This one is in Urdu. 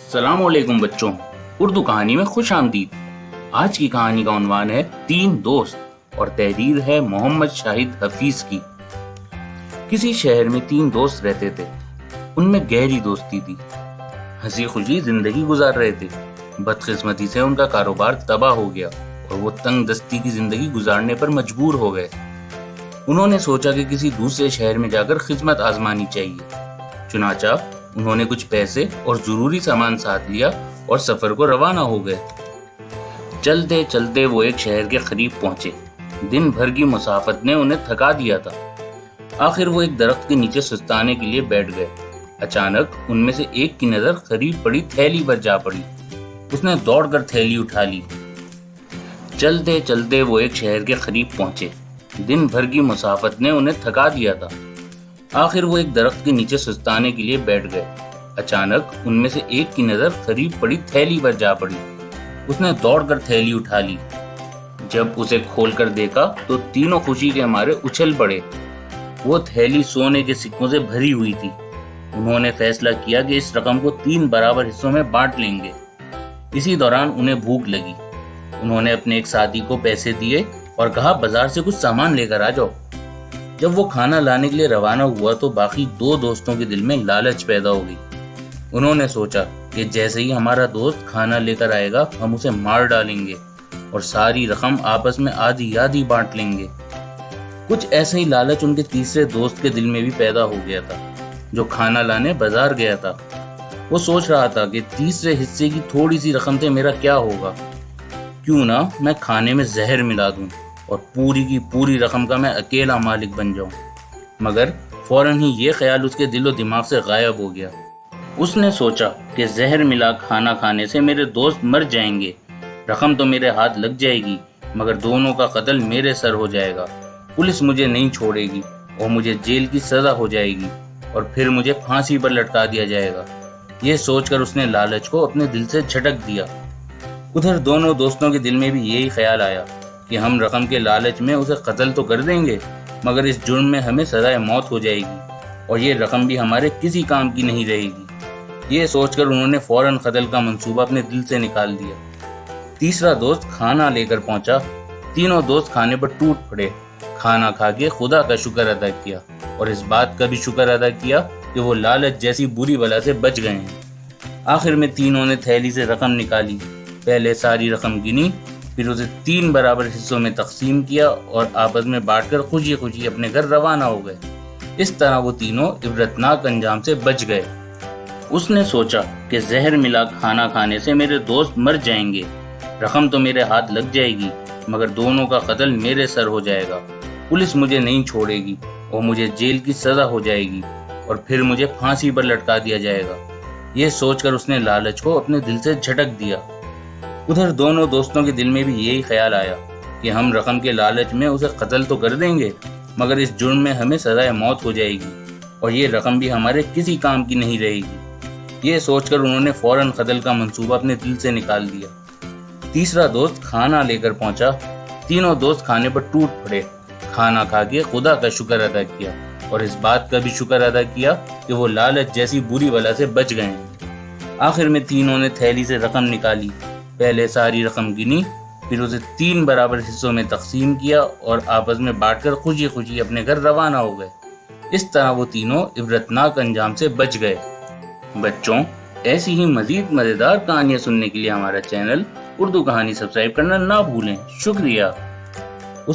السلام علیکم بچوں، اردو کہانی میں خوش آمدید۔ آج کی کہانی کا عنوان ہے تین دوست اور تحریر ہے محمد شاہد حفیظ کی۔ کسی شہر میں تین دوست رہتے تھے، ان میں گہری دوستی تھی، ہنسی خوشی زندگی گزار رہے تھے۔ بدقسمتی سے ان کا کاروبار تباہ ہو گیا اور وہ تنگ دستی کی زندگی گزارنے پر مجبور ہو گئے۔ انہوں نے سوچا کہ کسی دوسرے شہر میں جا کر خدمت آزمانی چاہیے۔ چنانچہ انہوں نے کچھ پیسے اور ضروری سامان ساتھ لیا اور سفر کو روانہ ہو گئے۔ چلتے چلتے وہ ایک شہر کے قریب پہنچے۔ دن بھر کی مسافت نے انہیں تھکا دیا تھا۔ آخر وہ ایک درخت کے نیچے سستانے کے لیے بیٹھ گئے۔ اچانک ان میں سے ایک کی نظر قریب پڑی تھیلی پر جا پڑی۔ اس نے دوڑ کر تھیلی اٹھا لی۔ چلتے چلتے وہ ایک شہر کے قریب پہنچے۔ دن بھر کی مسافت نے انہیں تھکا دیا تھا۔ آخر وہ ایک درخت کے نیچے سستانے کے لیے بیٹھ گئے۔ اچانک ان میں سے ایک کی نظر قریب پڑی تھیلی پر جا پڑی۔ اس نے دوڑ کر تھیلی اٹھا لی۔ جب اسے کھول کر دیکھا تو تینوں خوشی کے مارے اچھل پڑے۔ وہ تھیلی سونے کے سکوں سے بھری ہوئی تھی۔ انہوں نے فیصلہ کیا کہ اس رقم کو 3 برابر حصوں میں بانٹ لیں گے۔ اسی دوران انہیں بھوک لگی۔ انہوں نے اپنے ایک ساتھی کو پیسے دیے اور کہا بازار سے کچھ سامان لے کر آ جاؤ۔ جب وہ کھانا لانے کے لیے روانہ ہوا تو باقی 2 دوستوں کے دل میں لالچ پیدا ہو گئی۔ انہوں نے سوچا کہ جیسے ہی ہمارا دوست کھانا لے کر آئے گا ہم اسے مار ڈالیں گے اور ساری رقم آپس میں آدھی آدھی بانٹ لیں گے۔ کچھ ایسا ہی لالچ ان کے تیسرے دوست کے دل میں بھی پیدا ہو گیا تھا، جو کھانا لانے بازار گیا تھا۔ وہ سوچ رہا تھا کہ تیسرے حصے کی تھوڑی سی رقم سے میرا کیا ہوگا، کیوں نہ میں کھانے میں زہر ملا دوں اور پوری کی پوری رقم کا میں اکیلا مالک بن جاؤں۔ مگر فوراً ہی یہ خیال اس کے دل و دماغ سے غائب ہو گیا۔ اس نے سوچا کہ زہر ملا کھانا کھانے سے میرے دوست مر جائیں گے، رقم تو میرے ہاتھ لگ جائے گی، مگر دونوں کا قتل میرے سر ہو جائے گا۔ پولیس مجھے نہیں چھوڑے گی اور مجھے جیل کی سزا ہو جائے گی اور پھر مجھے پھانسی پر لٹکا دیا جائے گا۔ یہ سوچ کر اس نے لالچ کو اپنے دل سے جھٹک دیا۔ ادھر دونوں دوستوں کے دل میں بھی یہی خیال آیا کہ ہم رقم کے لالچ میں اسے قتل تو کر دیں گے، مگر اس جرم میں ہمیں سزائے موت ہو جائے گی اور یہ رقم بھی ہمارے کسی کام کی نہیں رہے گی۔ یہ سوچ کر انہوں نے فوراً قتل کا منصوبہ اپنے دل سے نکال دیا۔ تیسرا دوست کھانا لے کر پہنچا۔ تینوں دوست کھانے پر ٹوٹ پڑے۔ کھانا کھا کے خدا کا شکر ادا کیا اور اس بات کا بھی شکر ادا کیا کہ وہ لالچ جیسی بری بلا سے بچ گئے ہیں۔ آخر میں تینوں نے تھیلی سے رقم نکالی۔ پہلے ساری رقم گنی، پھر اسے 3 برابر حصوں میں تقسیم کیا اور آپس میں بانٹ کر خوشی خوشی اپنے گھر روانہ ہو گئے۔ اس طرح وہ تینوں عبرتناک انجام سے بچ گئے۔ اس نے سوچا کہ زہر ملا کھانا کھانے سے میرے دوست مر جائیں گے، رقم تو میرے ہاتھ لگ جائے گی، مگر دونوں کا قتل میرے سر ہو جائے گا۔ پولیس مجھے نہیں چھوڑے گی اور مجھے جیل کی سزا ہو جائے گی اور پھر مجھے پھانسی پر لٹکا دیا جائے گا۔ یہ سوچ کر اس نے لالچ کو اپنے دل سے جھٹک دیا۔ ادھر دونوں دوستوں کے دل میں بھی یہی خیال آیا کہ ہم رقم کے لالچ میں اسے قتل تو کر دیں گے، مگر اس جرم میں ہمیں سزائے موت ہو جائے گی اور یہ رقم بھی ہمارے کسی کام کی نہیں رہے گی۔ یہ سوچ کر انہوں نے فوراً قتل کا منصوبہ اپنے دل سے نکال دیا۔ تیسرا دوست کھانا لے کر پہنچا۔ تینوں دوست کھانے پر ٹوٹ پڑے۔ کھانا کھا کے خدا کا شکر ادا کیا اور اس بات کا بھی شکر ادا کیا کہ وہ لالچ جیسی بری بلا سے بچ گئے ہیں۔ آخر میں تینوں نے تھیلی سے رقم نکالی۔ پہلے ساری رقم گنی، پھر اسے 3 برابر حصوں میں تقسیم کیا اور آپس میں بانٹ کر خوشی خوشی اپنے گھر روانہ ہو گئے۔ اس طرح وہ تینوں عبرتناک انجام سے بچ گئے۔ بچوں، ایسی ہی مزید مزیدار کہانیاں سننے کے لیے ہمارا چینل اردو کہانی سبسکرائب کرنا نہ بھولیں۔ شکریہ۔